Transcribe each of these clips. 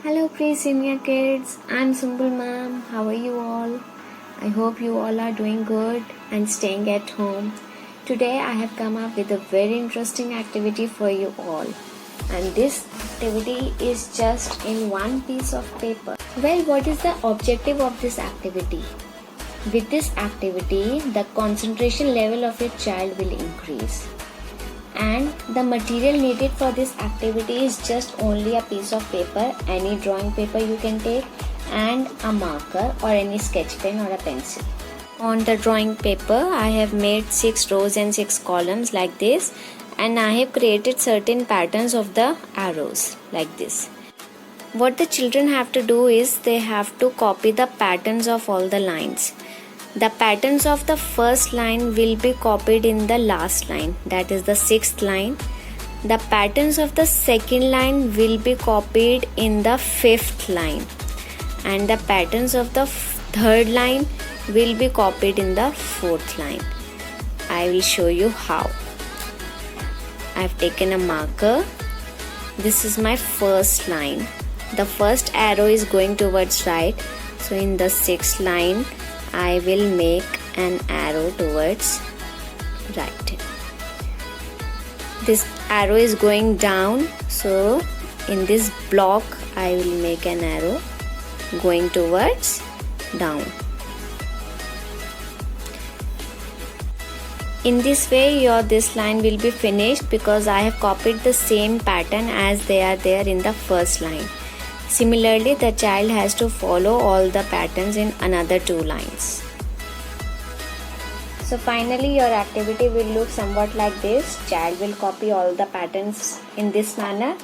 Hello pre-senior kids, I'm Sumbul ma'am. How are you all? I hope you all are doing good and staying at home. Today I have come up with a very interesting activity for you all. And this activity is just in one piece of paper. Well, what is the objective of this activity? With this activity, the concentration level of your child will increase. And the material needed for this activity is just only a piece of paper, any drawing paper you can take, and a marker or any sketch pen or a pencil. On the drawing paper I have made 6 rows and 6 columns like this, and I have created certain patterns of the arrows like this. What the children have to do is they have to copy the patterns of all the lines. The patterns of the first line will be copied in the last line, that is the 6th line. The patterns of the second line will be copied in the 5th line, and the patterns of the third line will be copied in the 4th line. I will show you how. I have taken a marker. This is my first line. The first arrow is going towards right, so in the 6th line I will make an arrow towards right. This arrow is going down, so in this block I will make an arrow going towards down. In this way this line will be finished because I have copied the same pattern as they are there in the first line. Similarly, the child has to follow all the patterns in another 2 lines. So finally your activity will look somewhat like this. Child will copy all the patterns in this manner,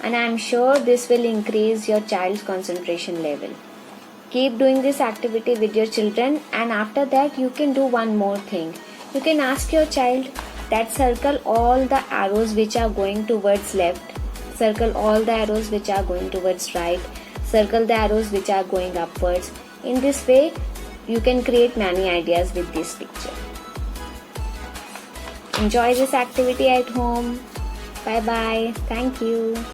and I am sure this will increase your child's concentration level. Keep doing this activity with your children, and after that you can do one more thing. You can ask your child that circle all the arrows which are going towards left, circle all the arrows which are going towards right, circle the arrows which are going upwards. In this way you can create many ideas with this picture. Enjoy this activity at home. Bye bye. Thank you.